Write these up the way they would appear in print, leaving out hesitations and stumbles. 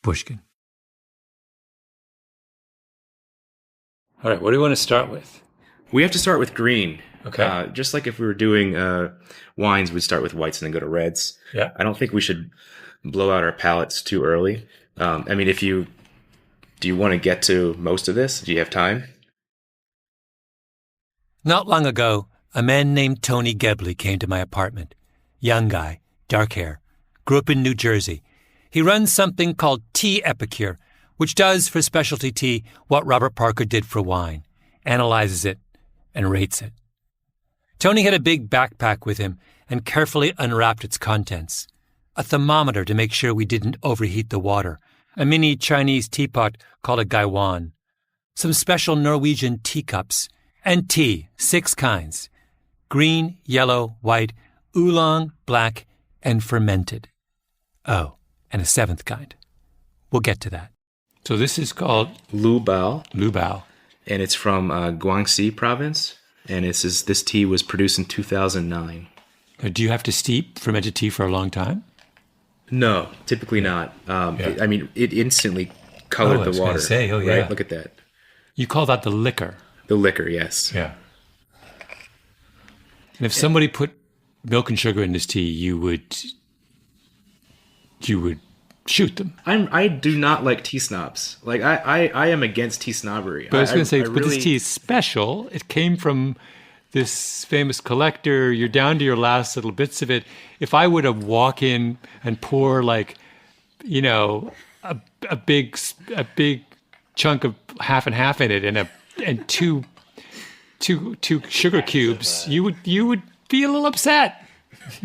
Pushkin. All right, what do we want to start with? We have to start with green. Okay. Just like if we were doing wines, we'd start with whites and then go to reds. Yeah. I don't think we should blow out our palates too early. I mean, do you want to get to most of this? Do you have time? Not long ago, a man named Tony Gebley came to my apartment. Young guy, dark hair, grew up in New Jersey. He runs something called Tea Epicure, which does for specialty tea what Robert Parker did for wine, analyzes it and rates it. Tony had a big backpack with him and carefully unwrapped its contents. A thermometer to make sure we didn't overheat the water, a mini Chinese teapot called a gaiwan, some special Norwegian teacups, and tea, 6 kinds: green, yellow, white, oolong, black, and fermented. Oh, and a 7th kind. We'll get to that. So this is called Lu Bao. Lu Bao. And it's from Guangxi province. And this tea was produced in 2009. Do you have to steep fermented tea for a long time? No, typically not. I mean, it instantly colored the water. Right? Look at that. You call that the liquor. The liquor, yes. Yeah. And if somebody put milk and sugar in this tea, you would shoot them. I do not like tea snobs. Like I am against tea snobbery. But I was going to say, but this tea is special. It came from this famous collector. You're down to your last little bits of it. If I were to walk in and pour a big chunk of half and half in it and two sugar cubes, you would be a little upset.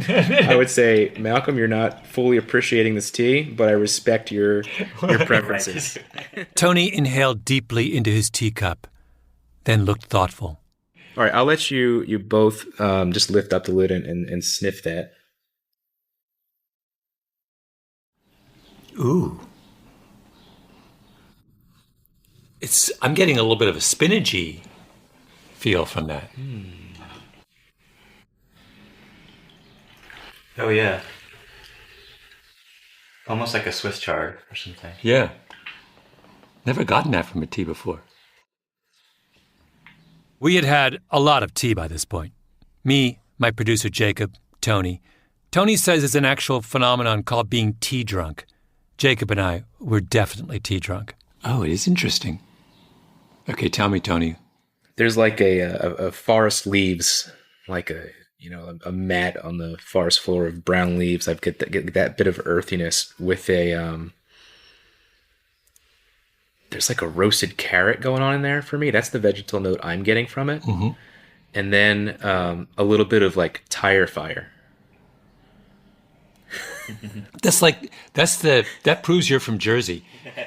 I would say, Malcolm, you're not fully appreciating this tea, but I respect your preferences. Tony inhaled deeply into his teacup, then looked thoughtful. All right, I'll let you both just lift up the lid and sniff that. Ooh. I'm getting a little bit of a spinachy feel from that. Oh, yeah. Almost like a Swiss chard or something. Yeah. Never gotten that from a tea before. We had a lot of tea by this point. Me, my producer Jacob, Tony. Tony says it's an actual phenomenon called being tea drunk. Jacob and I were definitely tea drunk. Oh, it is interesting. Okay, tell me, Tony. There's like a forest leaves, like a mat on the forest floor of brown leaves. I get that bit of earthiness with there's like a roasted carrot going on in there for me. That's the vegetal note I'm getting from it. Mm-hmm. And then a little bit of like tire fire. That proves you're from Jersey.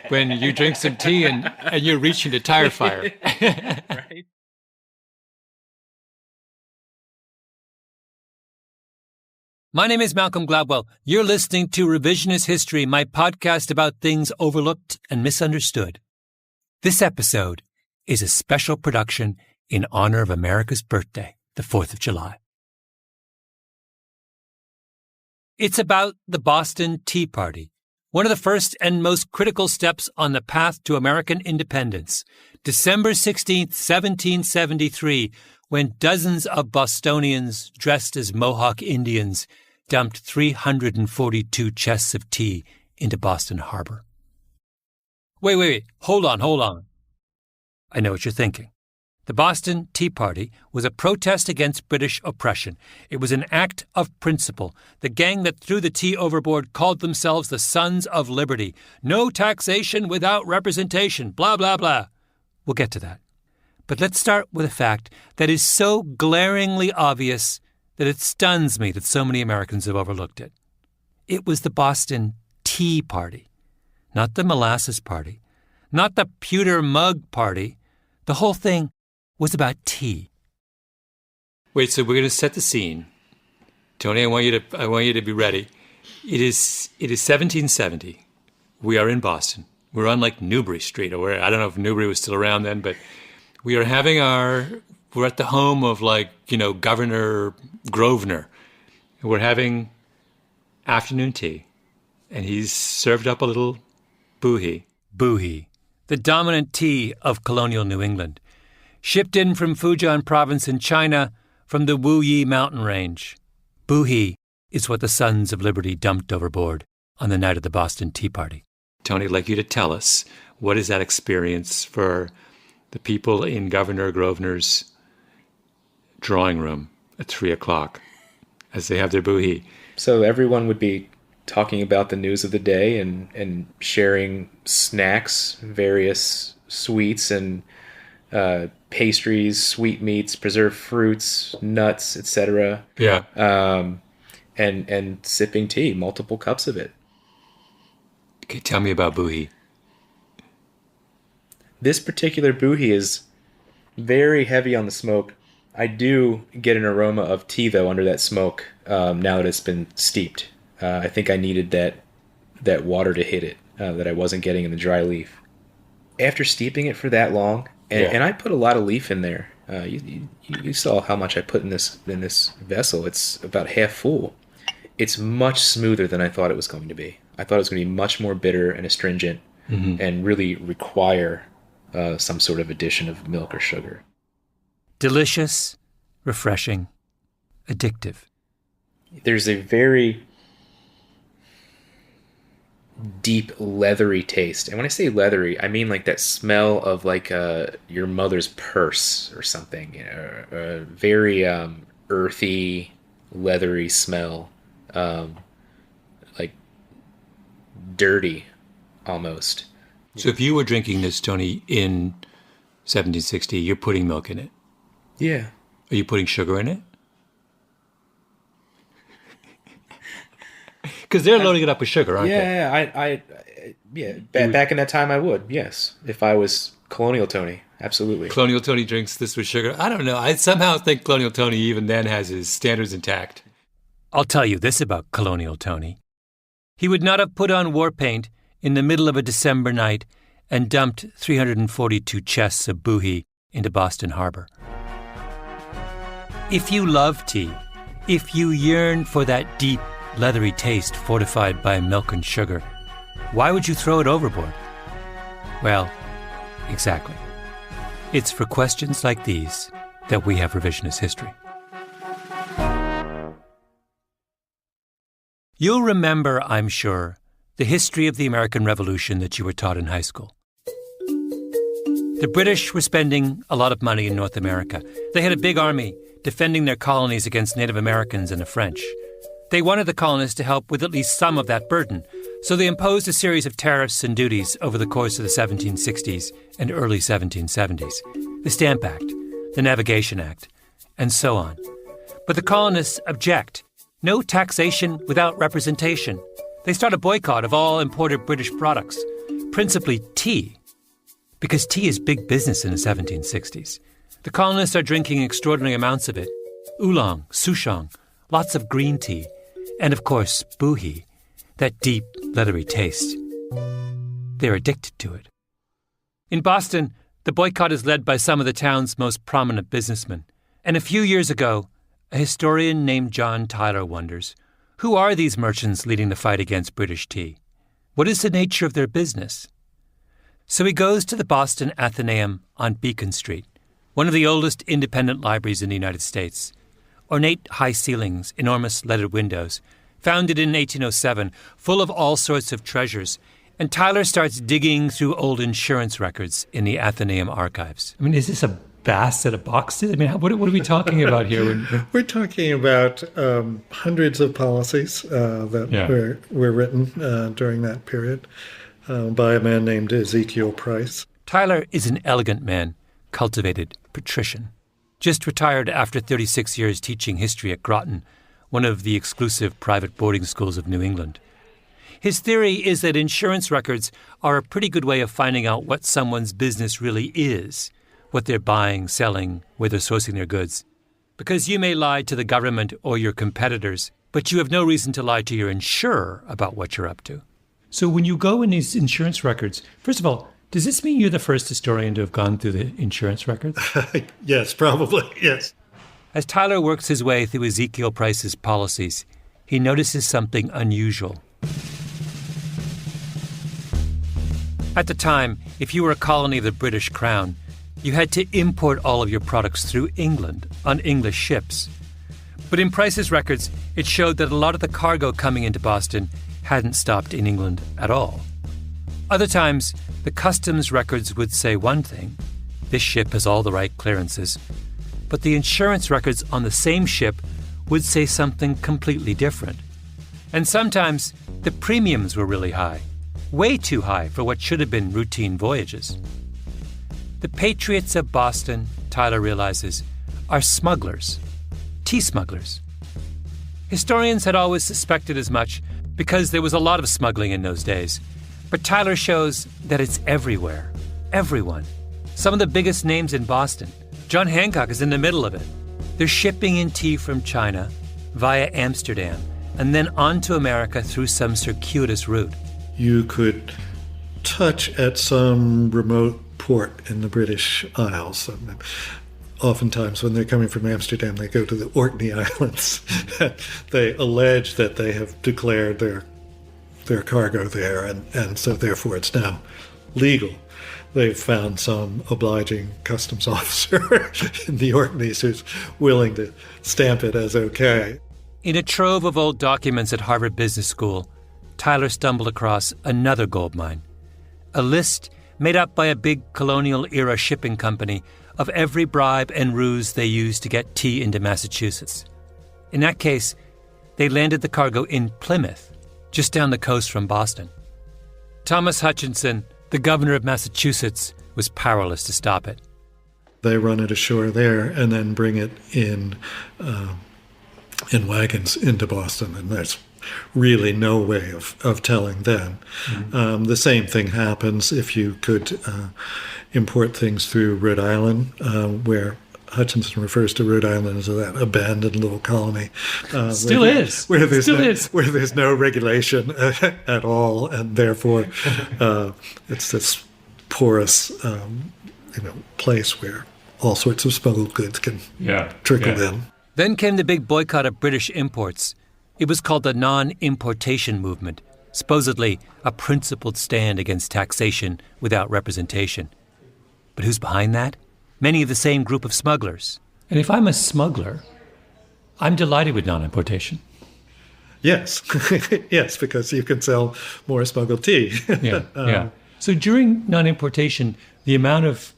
When you drink some tea and you're reaching to tire fire. Right. My name is Malcolm Gladwell. You're listening to Revisionist History, my podcast about things overlooked and misunderstood. This episode is a special production in honor of America's birthday, the 4th of July. It's about the Boston Tea Party, one of the first and most critical steps on the path to American independence. December 16th, 1773, when dozens of Bostonians dressed as Mohawk Indians dumped 342 chests of tea into Boston Harbor. Wait. Hold on. I know what you're thinking. The Boston Tea Party was a protest against British oppression. It was an act of principle. The gang that threw the tea overboard called themselves the Sons of Liberty. No taxation without representation, blah, blah, blah. We'll get to that. But let's start with a fact that is so glaringly obvious that it stuns me that so many Americans have overlooked it. It was the Boston Tea Party, not the Molasses Party, not the Pewter Mug Party. The whole thing was about tea. Wait, so we're going to set the scene. Tony, I want you to be ready. It is 1770. We are in Boston. We're on like Newbury Street, or I don't know if Newbury was still around then, but we are we're at the home of Governor Grosvenor. We're having afternoon tea, and he's served up a little Boohee. Boohee, the dominant tea of colonial New England. Shipped in from Fujian province in China from the Wuyi mountain range. Boohee is what the Sons of Liberty dumped overboard on the night of the Boston Tea Party. Tony, I'd like you to tell us, what is that experience for the people in Governor Grosvenor's drawing room at 3 o'clock as they have their boohee? So everyone would be talking about the news of the day and sharing snacks, various sweets and pastries, sweetmeats, preserved fruits, nuts, etc. Yeah. And sipping tea, multiple cups of it. Okay, tell me about boohee. This particular boohee is very heavy on the smoke. I do get an aroma of tea, though, under that smoke now that it's been steeped. I think I needed that water to hit it that I wasn't getting in the dry leaf. After steeping it for that long, and I put a lot of leaf in there. You saw how much I put in this vessel. It's about half full. It's much smoother than I thought it was going to be. I thought it was going to be much more bitter and astringent and really require some sort of addition of milk or sugar. Delicious, refreshing, addictive. There's a very deep, leathery taste. And when I say leathery, I mean like that smell of like your mother's purse or something. You know, a very earthy, leathery smell. Like dirty, almost. So if you were drinking this, Tony, in 1760, you're putting milk in it? Yeah. Are you putting sugar in it? Because they're loading it up with sugar, aren't they? Back in that time I would, yes. If I was Colonial Tony, absolutely. Colonial Tony drinks this with sugar? I don't know. I somehow think Colonial Tony even then has his standards intact. I'll tell you this about Colonial Tony. He would not have put on war paint in the middle of a December night and dumped 342 chests of boohee into Boston Harbor. If you love tea, if you yearn for that deep, leathery taste fortified by milk and sugar, why would you throw it overboard? Well, exactly. It's for questions like these that we have revisionist history. You'll remember, I'm sure, the history of the American Revolution that you were taught in high school. The British were spending a lot of money in North America. They had a big army defending their colonies against Native Americans and the French. They wanted the colonists to help with at least some of that burden, so they imposed a series of tariffs and duties over the course of the 1760s and early 1770s. The Stamp Act, the Navigation Act, and so on. But the colonists object. No taxation without representation. They start a boycott of all imported British products, principally tea, because tea is big business in the 1760s. The colonists are drinking extraordinary amounts of it. Oolong, souchong, lots of green tea, and of course, boohee, that deep, leathery taste. They're addicted to it. In Boston, the boycott is led by some of the town's most prominent businessmen. And a few years ago, a historian named John Tyler wonders, who are these merchants leading the fight against British tea? What is the nature of their business? So he goes to the Boston Athenaeum on Beacon Street, one of the oldest independent libraries in the United States. Ornate high ceilings, enormous leaded windows, founded in 1807, full of all sorts of treasures. And Tyler starts digging through old insurance records in the Athenaeum archives. I mean, is this a vast set of boxes? I mean, what are we talking about here? We're talking about hundreds of policies that were written during that period by a man named Ezekiel Price. Tyler is an elegant man, cultivated patrician. Just retired after 36 years teaching history at Groton, one of the exclusive private boarding schools of New England. His theory is that insurance records are a pretty good way of finding out what someone's business really is, what they're buying, selling, where they're sourcing their goods. Because you may lie to the government or your competitors, but you have no reason to lie to your insurer about what you're up to. So when you go in these insurance records, first of all, does this mean you're the first historian to have gone through the insurance records? Yes, probably, yes. As Tyler works his way through Ezekiel Price's policies, he notices something unusual. At the time, if you were a colony of the British Crown, you had to import all of your products through England on English ships. But in Price's records, it showed that a lot of the cargo coming into Boston hadn't stopped in England at all. Other times, the customs records would say one thing: this ship has all the right clearances. But the insurance records on the same ship would say something completely different. And sometimes the premiums were really high, way too high for what should have been routine voyages. The patriots of Boston, Tyler realizes, are smugglers, tea smugglers. Historians had always suspected as much because there was a lot of smuggling in those days. But Tyler shows that it's everywhere, everyone. Some of the biggest names in Boston. John Hancock is in the middle of it. They're shipping in tea from China via Amsterdam and then on to America through some circuitous route. You could touch at some remote port in the British Isles. And oftentimes when they're coming from Amsterdam, they go to the Orkney Islands. They allege that they have declared their cargo there, and so therefore it's now legal. They've found some obliging customs officer in the Orkneys who's willing to stamp it as okay. In a trove of old documents at Harvard Business School, Tyler stumbled across another gold mine. A list made up by a big colonial-era shipping company of every bribe and ruse they used to get tea into Massachusetts. In that case, they landed the cargo in Plymouth, just down the coast from Boston. Thomas Hutchinson, the governor of Massachusetts, was powerless to stop it. They run it ashore there and then bring it in wagons into Boston, and there's really no way of telling then. Mm-hmm. The same thing happens if you could import things through Rhode Island, where Hutchinson refers to Rhode Island as that abandoned little colony. Where there's no regulation at all, and therefore it's this porous place where all sorts of smuggled goods can trickle in. Then came the big boycott of British imports. It was called the non-importation movement, supposedly a principled stand against taxation without representation. But who's behind that? Many of the same group of smugglers. And if I'm a smuggler, I'm delighted with non-importation. Yes. Yes, because you can sell more smuggled tea. Yeah. So during non-importation, the amount of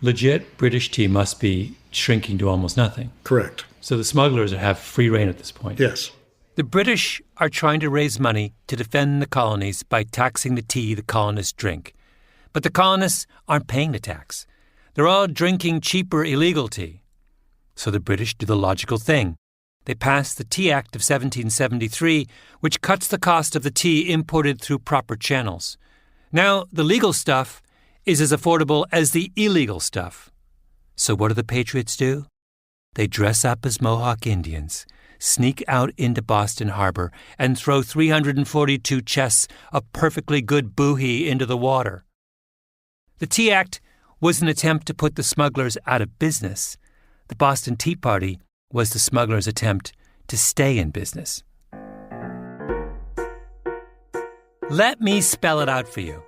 legit British tea must be shrinking to almost nothing. Correct. So the smugglers have free rein at this point. Yes. The British are trying to raise money to defend the colonies by taxing the tea the colonists drink. But the colonists aren't paying the tax. They're all drinking cheaper illegal tea. So the British do the logical thing. They pass the Tea Act of 1773, which cuts the cost of the tea imported through proper channels. Now, the legal stuff is as affordable as the illegal stuff. So what do the patriots do? They dress up as Mohawk Indians, sneak out into Boston Harbor, and throw 342 chests of perfectly good boohee into the water. The Tea Act was an attempt to put the smugglers out of business. The Boston Tea Party was the smugglers' attempt to stay in business. Let me spell it out for you.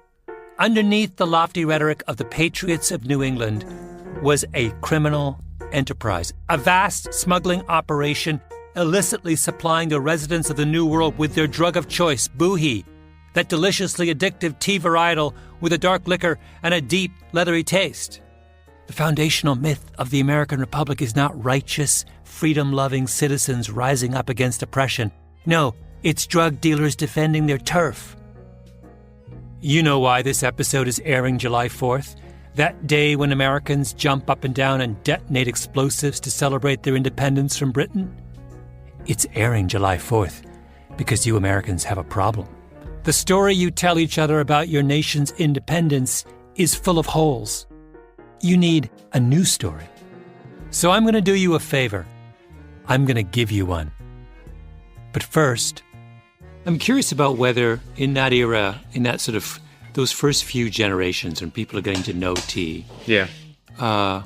Underneath the lofty rhetoric of the patriots of New England was a criminal enterprise, a vast smuggling operation illicitly supplying the residents of the New World with their drug of choice, boohee, that deliciously addictive tea varietal with a dark liquor and a deep, leathery taste. The foundational myth of the American Republic is not righteous, freedom-loving citizens rising up against oppression. No, it's drug dealers defending their turf. You know why this episode is airing July 4th, that day when Americans jump up and down and detonate explosives to celebrate their independence from Britain? It's airing July 4th because you Americans have a problem. The story you tell each other about your nation's independence is full of holes. You need a new story. So I'm going to do you a favor. I'm going to give you one. But first, I'm curious about whether in that era, in that sort of those first few generations when people are getting to know tea, are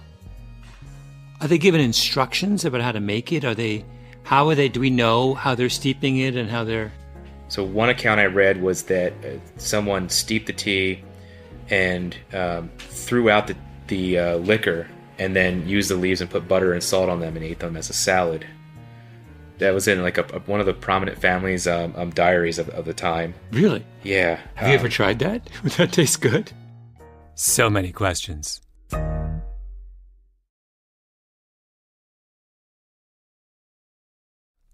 they given instructions about how to make it? Do we know how they're steeping it and how they're... So one account I read was that someone steeped the tea, and threw out the liquor, and then used the leaves and put butter and salt on them and ate them as a salad. That was in like one of the prominent families' diaries of the time. Really? Yeah. Have you ever tried that? Would that taste good? So many questions.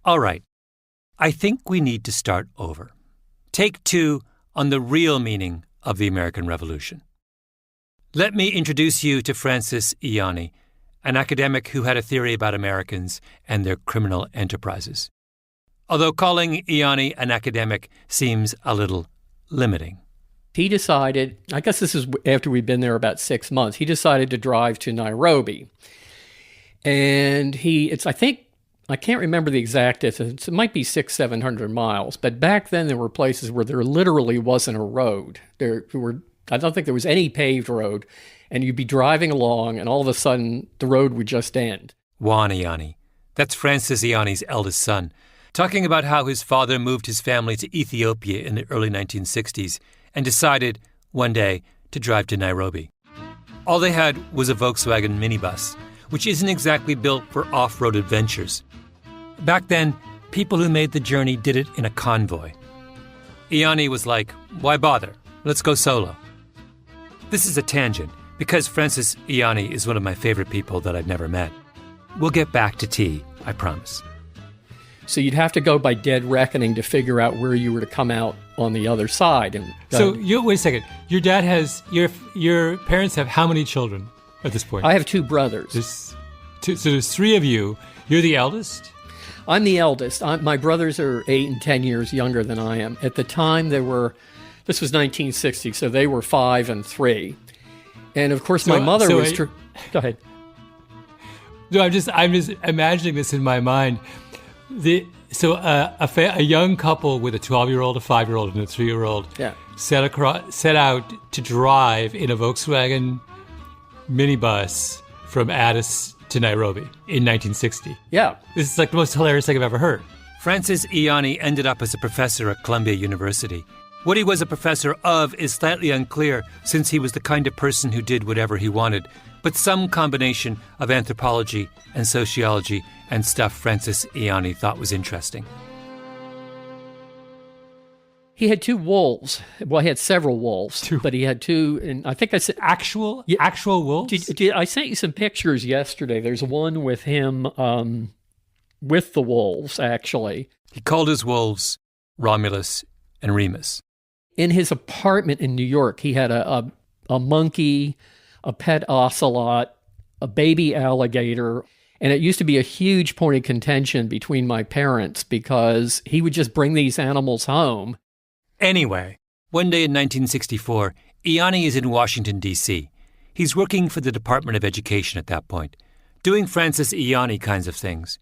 All right. I think we need to start over. Take 2 on the real meaning of the American Revolution. Let me introduce you to Francis Ianni, an academic who had a theory about Americans and their criminal enterprises. Although calling Ianni an academic seems a little limiting. He decided, I guess this is after we'd been there about 6 months, he decided to drive to Nairobi. And I can't remember the exact distance. It might be 600-700 miles. But back then there were places where there literally wasn't a road. I don't think there was any paved road. And you'd be driving along, and all of a sudden, the road would just end. Juan Ianni. That's Francis Ianni's eldest son, talking about how his father moved his family to Ethiopia in the early 1960s and decided, one day, to drive to Nairobi. All they had was a Volkswagen minibus, which isn't exactly built for off-road adventures. Back then, people who made the journey did it in a convoy. Ianni was like, why bother? Let's go solo. This is a tangent, because Francis Ianni is one of my favorite people that I've never met. We'll get back to tea, I promise. So you'd have to go by dead reckoning to figure out where you were to come out on the other side. And wait a second. Your dad has, your parents have how many children at this point? I have 2 brothers. So there's 3 of you. You're the eldest? I'm the eldest. My brothers are 8 and 10 years younger than I am. At the time, this was 1960, so they were 5 and 3. And of course, my mother was... Go ahead. No, I'm just imagining this in my mind. A young couple with a 12-year-old, a 5-year-old, and a 3-year-old set out to drive in a Volkswagen minibus from Addis to Nairobi in 1960. Yeah. This is like the most hilarious thing I've ever heard. Francis Ianni ended up as a professor at Columbia University. What he was a professor of is slightly unclear, since he was the kind of person who did whatever he wanted, but some combination of anthropology and sociology and stuff Francis Ianni thought was interesting. He had 2 wolves. Well, he had several wolves, but he had 2, and I think I said... Actual wolves? I sent you some pictures yesterday. There's one with him with the wolves, actually. He called his wolves Romulus and Remus. In his apartment in New York, he had a monkey, a pet ocelot, a baby alligator, and it used to be a huge point of contention between my parents because he would just bring these animals home. Anyway, one day in 1964, Ianni is in Washington, D.C. He's working for the Department of Education at that point, doing Francis Ianni kinds of things.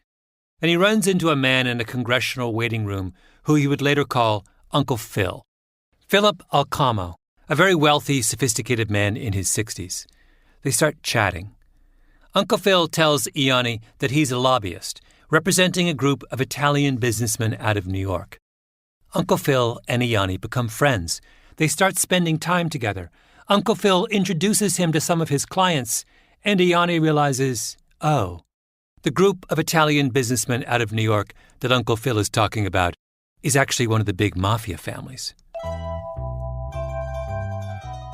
And he runs into a man in a congressional waiting room who he would later call Uncle Phil. Philip Alcamo, a very wealthy, sophisticated man in his 60s. They start chatting. Uncle Phil tells Ianni that he's a lobbyist, representing a group of Italian businessmen out of New York. Uncle Phil and Ianni become friends. They start spending time together. Uncle Phil introduces him to some of his clients, and Ianni realizes, the group of Italian businessmen out of New York that Uncle Phil is talking about is actually one of the big mafia families.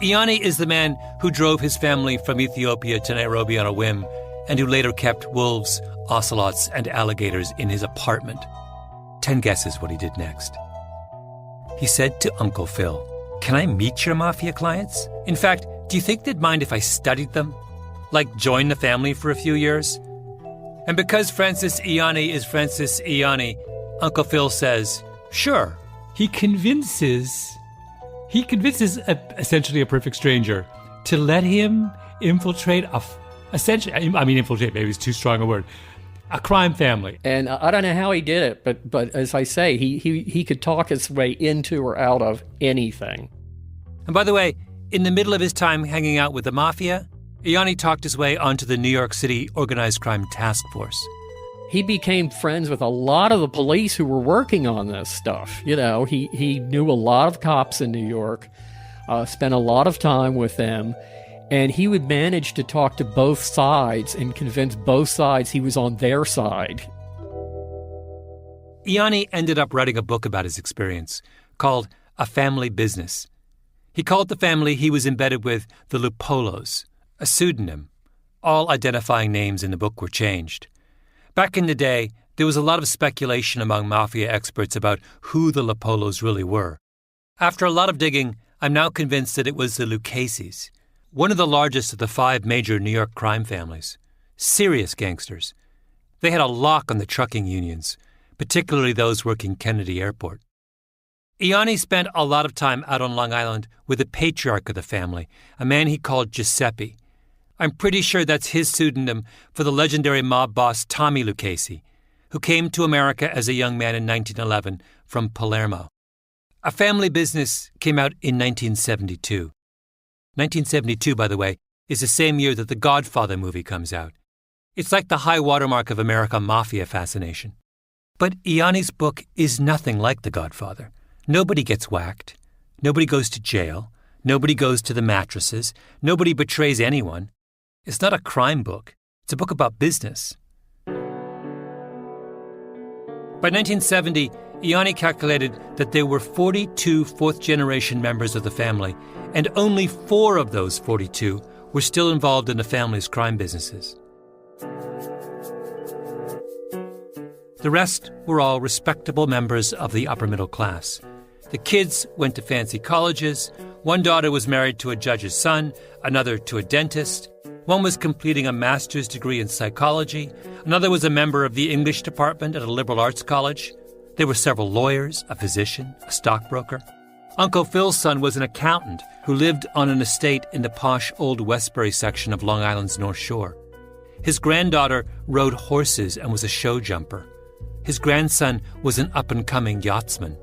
Ianni is the man who drove his family from Ethiopia to Nairobi on a whim and who later kept wolves, ocelots, and alligators in his apartment. 10 guesses what he did next. He said to Uncle Phil, "Can I meet your mafia clients? In fact, do you think they'd mind if I studied them? Like join the family for a few years?" And because Francis Ianni is Francis Ianni, Uncle Phil says, "Sure." He convinces essentially a perfect stranger to let him infiltrate infiltrate maybe is too strong a word, a crime family. And I don't know how he did it, but as I say, he could talk his way into or out of anything. And by the way, in the middle of his time hanging out with the mafia, Ianni talked his way onto the New York City Organized Crime Task Force. He became friends with a lot of the police who were working on this stuff. You know, he knew a lot of cops in New York. spent a lot of time with them, and he would manage to talk to both sides and convince both sides he was on their side. Ianni ended up writing a book about his experience called A Family Business. He called the family he was embedded with the Lupolos, a pseudonym. All identifying names in the book were changed. Back in the day, there was a lot of speculation among mafia experts about who the Lupolos really were. After a lot of digging, I'm now convinced that it was the Lucchese's, one of the largest of the 5 major New York crime families. Serious gangsters. They had a lock on the trucking unions, particularly those working Kennedy Airport. Ianni spent a lot of time out on Long Island with the patriarch of the family, a man he called Giuseppe. I'm pretty sure that's his pseudonym for the legendary mob boss Tommy Lucchese, who came to America as a young man in 1911 from Palermo. A Family Business came out in 1972. 1972, by the way, is the same year that the Godfather movie comes out. It's like the high watermark of American mafia fascination. But Ianni's book is nothing like The Godfather. Nobody gets whacked. Nobody goes to jail. Nobody goes to the mattresses. Nobody betrays anyone. It's not a crime book. It's a book about business. By 1970, Ianni calculated that there were 42 fourth-generation members of the family, and only 4 of those 42 were still involved in the family's crime businesses. The rest were all respectable members of the upper middle class. The kids went to fancy colleges. One daughter was married to a judge's son, another to a dentist. One was completing a master's degree in psychology. Another was a member of the English department at a liberal arts college. There were several lawyers, a physician, a stockbroker. Uncle Phil's son was an accountant who lived on an estate in the posh Old Westbury section of Long Island's North Shore. His granddaughter rode horses and was a show jumper. His grandson was an up-and-coming yachtsman.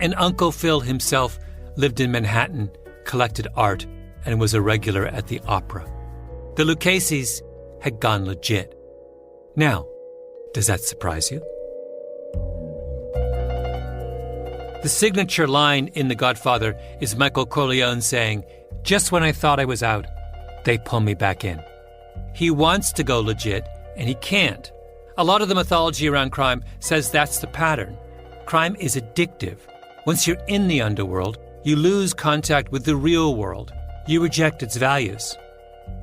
And Uncle Phil himself lived in Manhattan, collected art, and was a regular at the opera. The Lucchese's had gone legit. Now, does that surprise you? The signature line in The Godfather is Michael Corleone saying, "Just when I thought I was out, they pull me back in." He wants to go legit, and he can't. A lot of the mythology around crime says that's the pattern. Crime is addictive. Once you're in the underworld, you lose contact with the real world. You reject its values.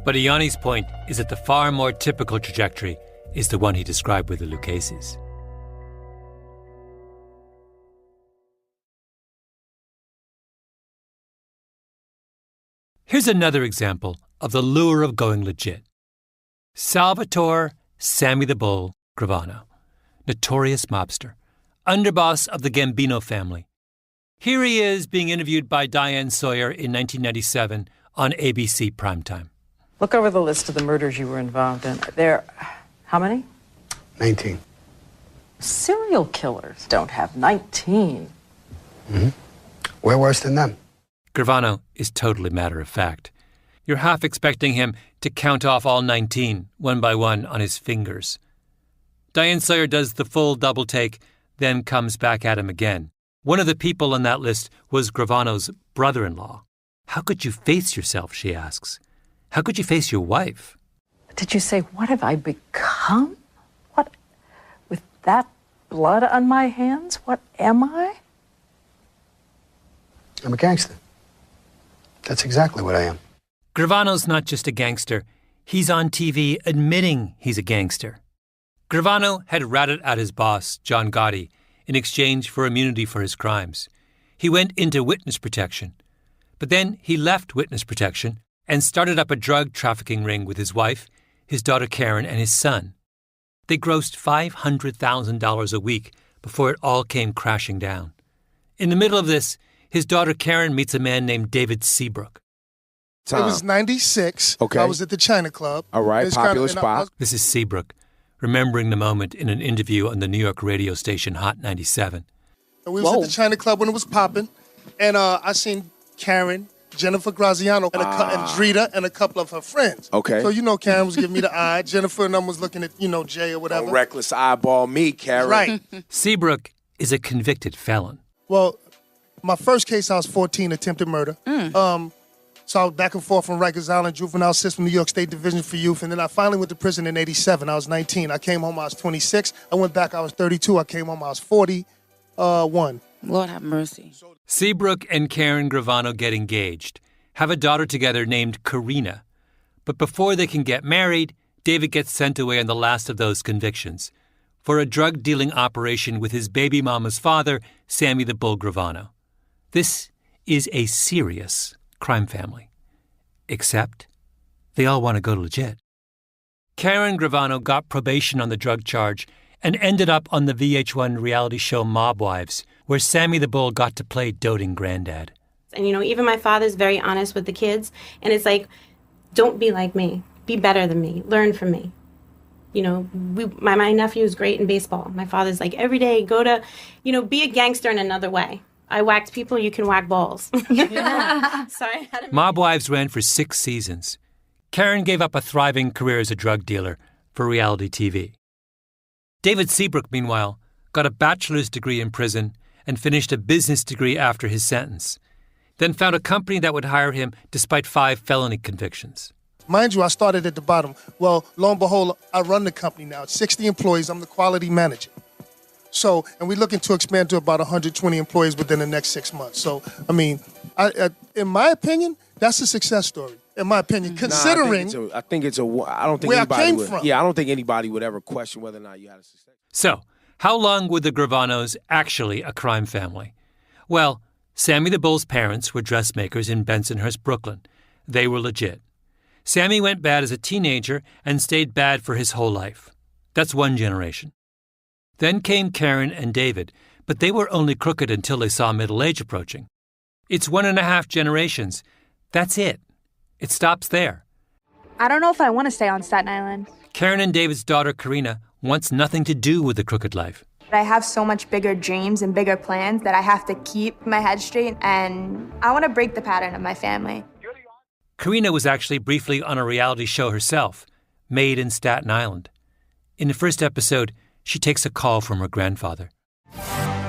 But Ianni's point is that the far more typical trajectory is the one he described with the Lucchese's. Here's another example of the lure of going legit. Salvatore Sammy the Bull Gravano, notorious mobster, underboss of the Gambino family. Here he is being interviewed by Diane Sawyer in 1997 on ABC Primetime. Look over the list of the murders you were involved in. There, how many? 19. Serial killers don't have 19. Mm-hmm. We're worse than them. Gravano is totally matter-of-fact. You're half expecting him to count off all 19, one by one, on his fingers. Diane Sawyer does the full double take, then comes back at him again. One of the people on that list was Gravano's brother-in-law. How could you face yourself, she asks. How could you face your wife? Did you say, what have I become? What, with that blood on my hands, what am I? I'm a gangster. That's exactly what I am. Gravano's not just a gangster. He's on TV admitting he's a gangster. Gravano had ratted out his boss, John Gotti, in exchange for immunity for his crimes. He went into witness protection. But then he left witness protection and started up a drug trafficking ring with his wife, his daughter Karen, and his son. They grossed $500,000 a week before it all came crashing down. In the middle of this, his daughter Karen meets a man named David Seabrook. It was 96. Okay. I was at the China Club. All right, popular spot. This is Seabrook, remembering the moment in an interview on the New York radio station Hot 97. We was at the China Club when it was popping, and I seen Karen, Jennifer Graziano, and Drita, and a couple of her friends. Okay. So, Karen was giving me the eye. Jennifer and them was looking at, Jay or whatever. A reckless eyeball me, Karen. Right. Seabrook is a convicted felon. Well, My first case, I was 14, attempted murder. So I was back and forth from Rikers Island, juvenile system, New York State Division for Youth, and then I finally went to prison in 87. I was 19. I came home, I was 26. I went back, I was 32. I came home, I was 41. Lord have mercy. Seabrook and Karen Gravano get engaged, have a daughter together named Karina. But before they can get married, David gets sent away on the last of those convictions for a drug-dealing operation with his baby mama's father, Sammy the Bull Gravano. This is a serious crime family. Except they all want to go legit. Karen Gravano got probation on the drug charge and ended up on the VH1 reality show Mob Wives, where Sammy the Bull got to play doting granddad. And, even my father's very honest with the kids. And it's like, don't be like me. Be better than me. Learn from me. My nephew is great in baseball. My father's like, every day, go to, be a gangster in another way. I whacked people, you can whack balls. Sorry. Mob Wives ran for 6 seasons. Karen gave up a thriving career as a drug dealer for reality TV. David Seabrook, meanwhile, got a bachelor's degree in prison and finished a business degree after his sentence, then found a company that would hire him despite 5 felony convictions. Mind you, I started at the bottom. Well, lo and behold, I run the company now. It's 60 employees. I'm the quality manager. So, and we're looking to expand to about 120 employees within the next 6 months. So, in my opinion, that's a success story. In my opinion, considering I don't think where anybody I came would, from. Yeah, I don't think anybody would ever question whether or not you had a success. So, how long were the Gravanos actually a crime family? Well, Sammy the Bull's parents were dressmakers in Bensonhurst, Brooklyn. They were legit. Sammy went bad as a teenager and stayed bad for his whole life. That's one generation. Then came Karen and David, but they were only crooked until they saw middle age approaching. It's 1.5 generations. That's it. It stops there. I don't know if I want to stay on Staten Island. Karen and David's daughter, Karina, wants nothing to do with the crooked life. I have so much bigger dreams and bigger plans that I have to keep my head straight, and I want to break the pattern of my family. Karina was actually briefly on a reality show herself, Made in Staten Island. In the first episode, she takes a call from her grandfather.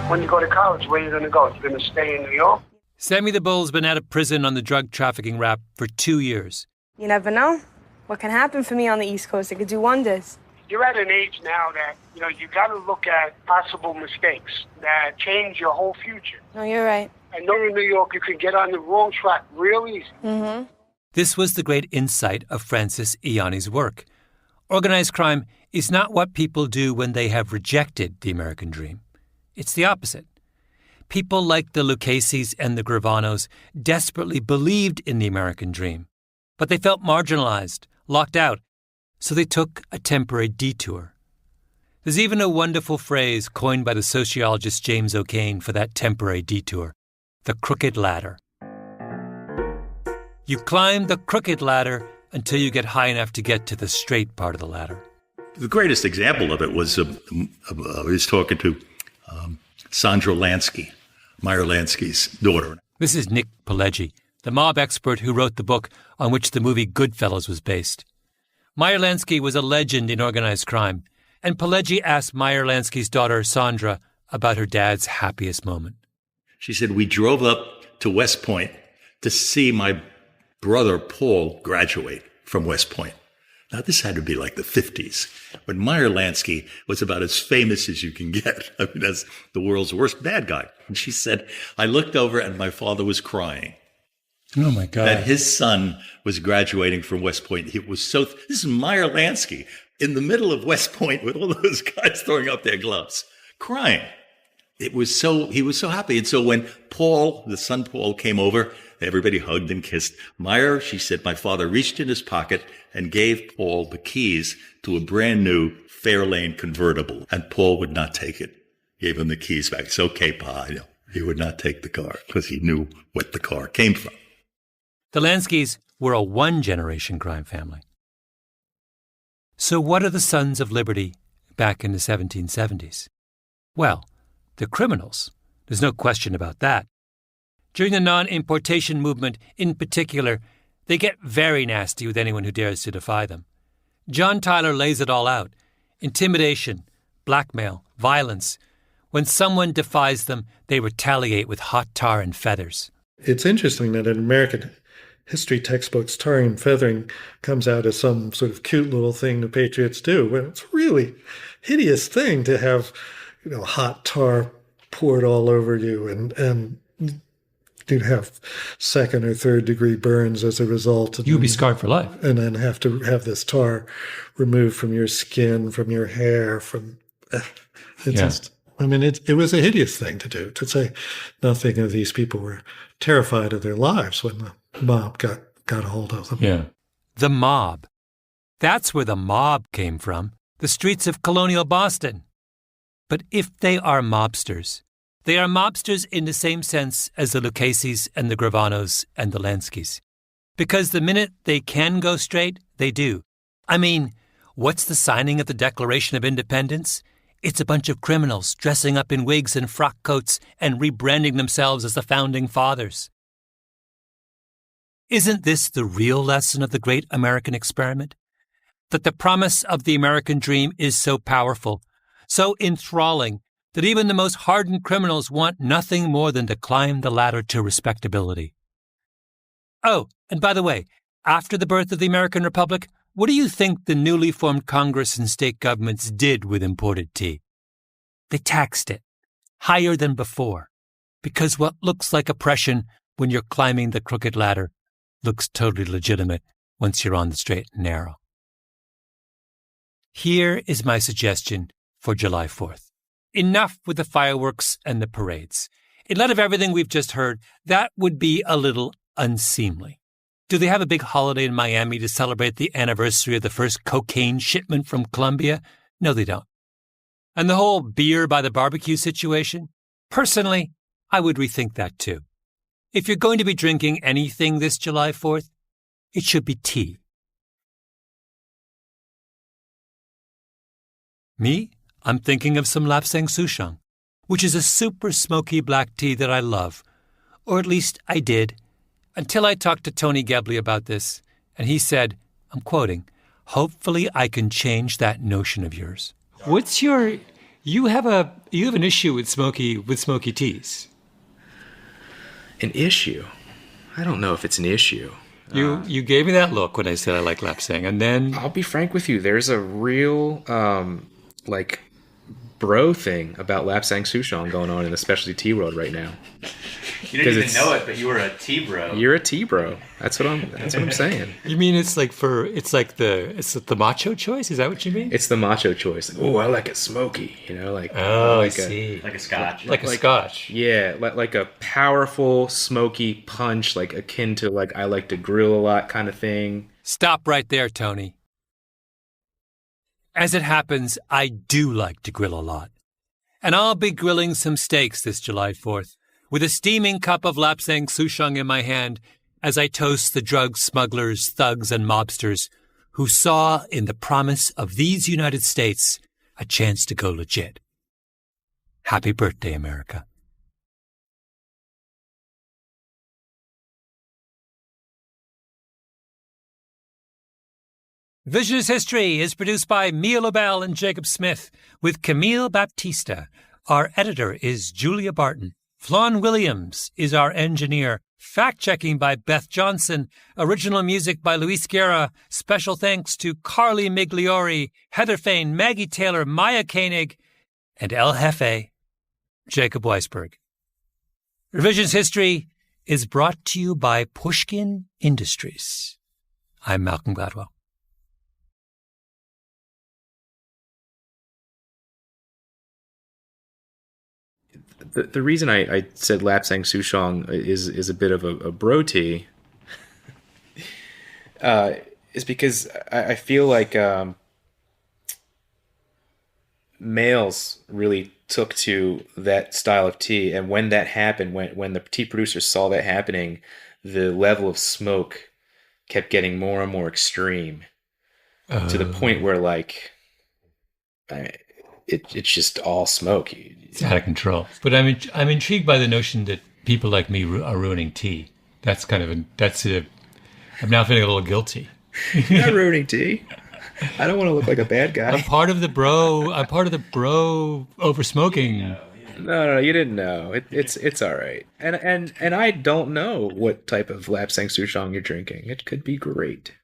When you go to college, where are you going to go? You're going to stay in New York? Sammy the Bull's been out of prison on the drug trafficking rap for 2 years. You never know what can happen for me on the East Coast. It could do wonders. You're at an age now that, you got to look at possible mistakes that change your whole future. No, you're right. I know in New York you can get on the wrong track real easy. Mm-hmm. This was the great insight of Francis Ianni's work. Organized crime is not what people do when they have rejected the American dream. It's the opposite. People like the Lucchese's and the Gravanos desperately believed in the American dream, but they felt marginalized, locked out, so they took a temporary detour. There's even a wonderful phrase coined by the sociologist James O'Kane for that temporary detour, the crooked ladder. You climb the crooked ladder until you get high enough to get to the straight part of the ladder. The greatest example of it was I was talking to Sandra Lansky, Meyer Lansky's daughter. This is Nick Pileggi, the mob expert who wrote the book on which the movie Goodfellas was based. Meyer Lansky was a legend in organized crime, and Pileggi asked Meyer Lansky's daughter, Sandra, about her dad's happiest moment. She said, we drove up to West Point to see my brother Paul graduate from West Point. Now, this had to be like the 50s, but Meyer Lansky was about as famous as you can get. I mean, that's the world's worst bad guy. And she said, I looked over and my father was crying. Oh, my God. That his son was graduating from West Point. It was so, this is Meyer Lansky in the middle of West Point with all those guys throwing up their gloves, crying. He was so happy. And so when Paul, the son Paul, came over, everybody hugged and kissed. Meyer, she said, my father reached in his pocket and gave Paul the keys to a brand new Fairlane convertible. And Paul would not take it. Gave him the keys back. It's okay, Pa. He would not take the car because he knew what the car came from. The Lanskys were a one-generation crime family. So what are the Sons of Liberty back in the 1770s? Well, they're criminals. There's no question about that. During the non-importation movement in particular, they get very nasty with anyone who dares to defy them. John Tyler lays it all out. Intimidation, blackmail, violence. When someone defies them, they retaliate with hot tar and feathers. It's interesting that in American history textbooks, tarring and feathering comes out as some sort of cute little thing the patriots do, when it's a really hideous thing to have, hot tar poured all over you and you'd have second or third degree burns as a result. You'd be scarred for life. And then have to have this tar removed from your skin, from your hair, it was a hideous thing to do, to say nothing of these people were terrified of their lives when the mob got a hold of them. Yeah. The mob. That's where the mob came from, the streets of colonial Boston. But if they are mobsters, they are mobsters in the same sense as the Lucases and the Gravanos and the Lanskys. Because the minute they can go straight, they do. I mean, what's the signing of the Declaration of Independence? It's a bunch of criminals dressing up in wigs and frock coats and rebranding themselves as the Founding Fathers. Isn't this the real lesson of the great American experiment? That the promise of the American dream is so powerful, so enthralling, that even the most hardened criminals want nothing more than to climb the ladder to respectability. Oh, and by the way, after the birth of the American Republic, what do you think the newly formed Congress and state governments did with imported tea? They taxed it, higher than before, because what looks like oppression when you're climbing the crooked ladder looks totally legitimate once you're on the straight and narrow. Here is my suggestion for July 4th. Enough with the fireworks and the parades. In light of everything we've just heard, that would be a little unseemly. Do they have a big holiday in Miami to celebrate the anniversary of the first cocaine shipment from Colombia? No, they don't. And the whole beer by the barbecue situation? Personally, I would rethink that too. If you're going to be drinking anything this July 4th, it should be tea. Me? I'm thinking of some Lapsang Souchong, which is a super smoky black tea that I love. Or at least I did, until I talked to Tony Gebley about this, and he said, I'm quoting, "Hopefully I can change that notion of yours." What's your... You have an issue with smoky teas. An issue? I don't know if it's an issue. You gave me that look when I said I like Lapsang, and then... I'll be frank with you. There's a real, bro thing about Lapsang Souchong going on in the specialty tea world right now. You didn't even know it, but you were a tea bro. You're a tea bro. That's what I'm saying. You mean it's the macho choice? Is that what you mean? It's the macho choice. Like, oh, I like it smoky. I see. Like a scotch. Like a scotch. Yeah, like a powerful smoky punch, like akin to I like to grill a lot kind of thing. Stop right there, Tony. As it happens, I do like to grill a lot. And I'll be grilling some steaks this July 4th, with a steaming cup of Lapsang Souchong in my hand as I toast the drug smugglers, thugs, and mobsters who saw in the promise of these United States a chance to go legit. Happy birthday, America. Revisionist History is produced by Mia Lobel and Jacob Smith, with Camille Baptista. Our editor is Julia Barton. Flawn Williams is our engineer. Fact-checking by Beth Johnson. Original music by Luis Guerra. Special thanks to Carly Migliori, Heather Fain, Maggie Taylor, Maya Koenig, and El Jefe, Jacob Weisberg. Revisionist History is brought to you by Pushkin Industries. I'm Malcolm Gladwell. The reason I said Lapsang Souchong is a bit of a bro tea is because I feel like males really took to that style of tea, and when that happened, when the tea producers saw that happening, the level of smoke kept getting more and more extreme to the point where it's just all smoke. It's out of control. But I'm intrigued by the notion that people like me are ruining tea. I'm now feeling a little guilty. You're not ruining tea. I don't want to look like a bad guy. I'm part of the bro over smoking No, you didn't know. It's all right. And I don't know what type of Lapsang Souchong you're drinking. It could be great.